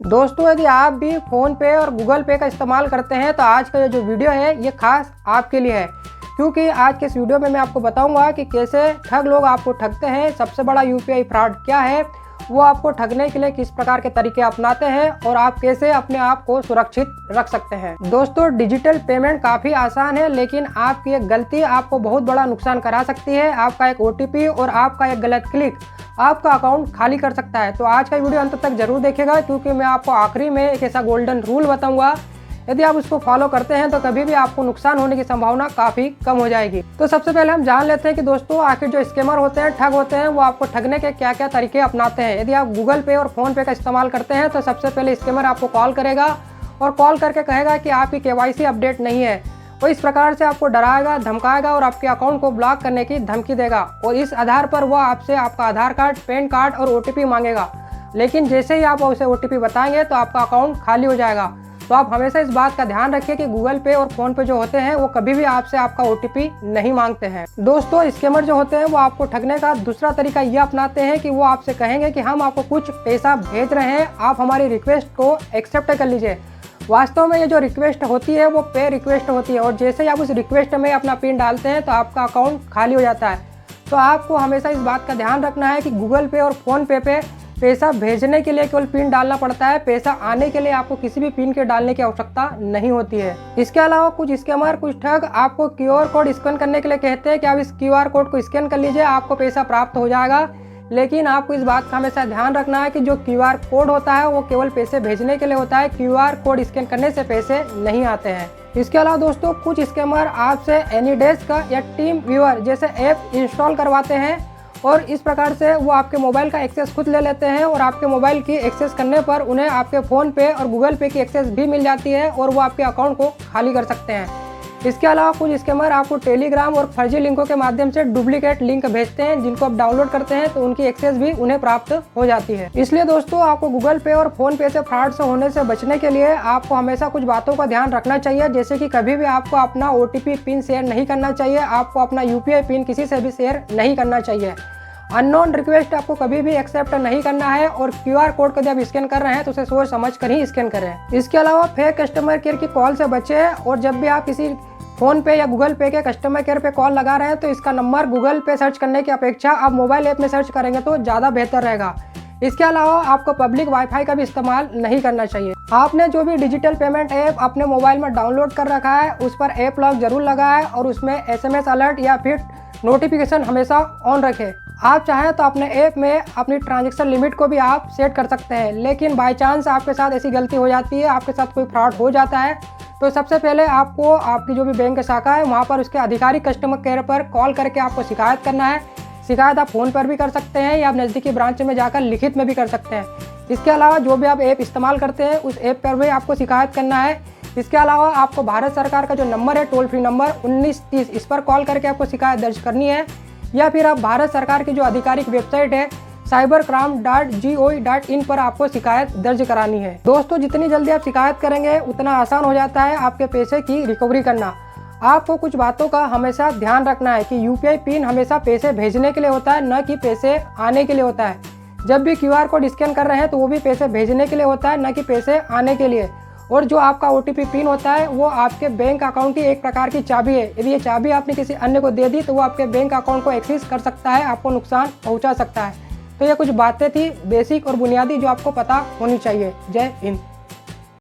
दोस्तों, यदि आप भी फ़ोन पे और गूगल पे का इस्तेमाल करते हैं तो आज का ये जो वीडियो है ये खास आपके लिए है, क्योंकि आज के इस वीडियो में मैं आपको बताऊंगा कि कैसे ठग लोग आपको ठगते हैं, सबसे बड़ा यूपीआई फ्रॉड क्या है, वो आपको ठगने के लिए किस प्रकार के तरीके अपनाते हैं और आप कैसे अपने आप को सुरक्षित रख सकते हैं। दोस्तों, डिजिटल पेमेंट काफ़ी आसान है, लेकिन आपकी एक गलती आपको बहुत बड़ा नुकसान करा सकती है। आपका एक ओटीपी और आपका एक गलत क्लिक आपका अकाउंट खाली कर सकता है। तो आज का वीडियो अंत तक जरूर देखेगा, क्योंकि मैं आपको आखिरी में एक ऐसा गोल्डन रूल बताऊंगा, यदि आप उसको फॉलो करते हैं तो कभी भी आपको नुकसान होने की संभावना काफ़ी कम हो जाएगी। तो सबसे पहले हम जान लेते हैं कि दोस्तों आखिर जो स्कैमर होते हैं, ठग होते हैं, वो आपको ठगने के क्या क्या तरीके अपनाते हैं। यदि आप गूगल पे और फ़ोन पे का इस्तेमाल करते हैं तो सबसे पहले स्कैमर आपको कॉल करेगा और कॉल करके कहेगा कि आपकी केवाईसी अपडेट नहीं है। वो इस प्रकार से आपको डराएगा, धमकाएगा और आपके अकाउंट को ब्लॉक करने की धमकी देगा, और इस आधार पर वो आपसे आपका आधार कार्ड, पैन कार्ड और ओटीपी मांगेगा। लेकिन जैसे ही आप उसे ओटीपी बताएंगे तो आपका अकाउंट खाली हो जाएगा। तो आप हमेशा इस बात का ध्यान रखिए कि गूगल पे और फ़ोन पे जो होते हैं वो कभी भी आपसे आपका ओटीपी नहीं मांगते हैं। दोस्तों, स्कैमर जो होते हैं वो आपको ठगने का दूसरा तरीका ये अपनाते हैं कि वो आपसे कहेंगे कि हम आपको कुछ पैसा भेज रहे हैं, आप हमारी रिक्वेस्ट को एक्सेप्ट कर लीजिए। वास्तव में ये जो रिक्वेस्ट होती है वो पे रिक्वेस्ट होती है, और जैसे ही आप उस रिक्वेस्ट में अपना पिन डालते हैं तो आपका अकाउंट खाली हो जाता है। तो आपको हमेशा इस बात का ध्यान रखना है कि गूगल पे और फ़ोन पे पैसा भेजने के लिए केवल पिन डालना पड़ता है, पैसा आने के लिए आपको किसी भी पिन के डालने की आवश्यकता नहीं होती है। इसके अलावा कुछ स्कैमर, कुछ ठग आपको क्यूआर कोड स्कैन करने के लिए कहते हैं कि आप इस क्यूआर कोड को स्कैन कर लीजिए, आपको पैसा प्राप्त हो जाएगा। लेकिन आपको इस बात का हमेशा ध्यान रखना है कि जो क्यूआर कोड होता है वो केवल पैसे भेजने के लिए होता है, क्यूआर कोड स्कैन करने से पैसे नहीं आते हैं। इसके अलावा दोस्तों, कुछ स्कैमर आपसे एनीडेस्क या टीम व्यूअर जैसे ऐप इंस्टॉल करवाते हैं, और इस प्रकार से वो आपके मोबाइल का एक्सेस खुद ले लेते हैं, और आपके मोबाइल की एक्सेस करने पर उन्हें आपके फ़ोन पे और गूगल पे की एक्सेस भी मिल जाती है, और वो आपके अकाउंट को खाली कर सकते हैं। इसके अलावा कुछ स्कैमर आपको टेलीग्राम और फर्जी लिंकों के माध्यम से डुप्लीकेट लिंक भेजते हैं, जिनको आप डाउनलोड करते हैं तो उनकी एक्सेस भी उन्हें प्राप्त हो जाती है। इसलिए दोस्तों, आपको गूगल पे और फ़ोन पे से फ्रॉड से होने से बचने के लिए आपको हमेशा कुछ बातों का ध्यान रखना चाहिए, जैसे कि कभी भी आपको अपना ओटीपी पिन शेयर नहीं करना चाहिए, आपको अपना यूपीआई पिन किसी से भी शेयर नहीं करना चाहिए, अननोन रिक्वेस्ट आपको कभी भी एक्सेप्ट नहीं करना है, और क्यूआर कोड को जब स्कैन कर रहे हैं तो उसे सोच समझ कर ही स्कैन करें। इसके अलावा फेक कस्टमर केयर की कॉल से बचें, और जब भी आप किसी फ़ोन पे या गूगल पे के कस्टमर केयर पे कॉल लगा रहे हैं तो इसका नंबर गूगल पे सर्च करने की अपेक्षा आप मोबाइल ऐप में सर्च करेंगे तो ज़्यादा बेहतर रहेगा। इसके अलावा आपको पब्लिक वाईफाई का भी इस्तेमाल नहीं करना चाहिए। आपने जो भी डिजिटल पेमेंट ऐप अपने मोबाइल में डाउनलोड कर रखा है उस पर ऐप लॉक जरूर लगाएं, और उसमें एसएमएस अलर्ट या फिर नोटिफिकेशन हमेशा ऑन रखें। आप चाहें तो अपने ऐप में अपनी ट्रांजैक्शन लिमिट को भी आप सेट कर सकते हैं, लेकिन बाय चांस आपके साथ ऐसी गलती हो जाती है, आपके साथ कोई फ्रॉड हो जाता है, तो सबसे पहले आपको आपकी जो भी बैंक शाखा है वहाँ पर उसके आधिकारिक कस्टमर केयर पर कॉल करके आपको शिकायत करना है। शिकायत आप फ़ोन पर भी कर सकते हैं या आप नज़दीकी ब्रांच में जाकर लिखित में भी कर सकते हैं। इसके अलावा जो भी आप ऐप इस्तेमाल करते हैं उस ऐप पर भी आपको शिकायत करना है। इसके अलावा आपको भारत सरकार का जो नंबर है, टोल फ्री नंबर 1930, इस पर कॉल करके आपको शिकायत दर्ज करनी है, या फिर आप भारत सरकार की जो आधिकारिक वेबसाइट है cybercrime.gov.in पर आपको शिकायत दर्ज करानी है। दोस्तों, जितनी जल्दी आप शिकायत करेंगे उतना आसान हो जाता है आपके पैसे की रिकवरी करना। आपको कुछ बातों का हमेशा ध्यान रखना है कि यूपीआई पिन हमेशा पैसे भेजने के लिए होता है, न कि पैसे आने के लिए होता है। जब भी क्यूआर कोड स्कैन कर रहे हैं तो वो भी पैसे भेजने के लिए होता है, न कि पैसे आने के लिए। और जो आपका ओटीपी पिन होता है वो आपके बैंक अकाउंट की एक प्रकार की चाबी है। यदि ये चाबी आपने किसी अन्य को दे दी तो वो आपके बैंक अकाउंट को एक्सेस कर सकता है, आपको नुकसान पहुंचा सकता है। तो ये कुछ बातें थी बेसिक और बुनियादी जो आपको पता होनी चाहिए। जय हिंद।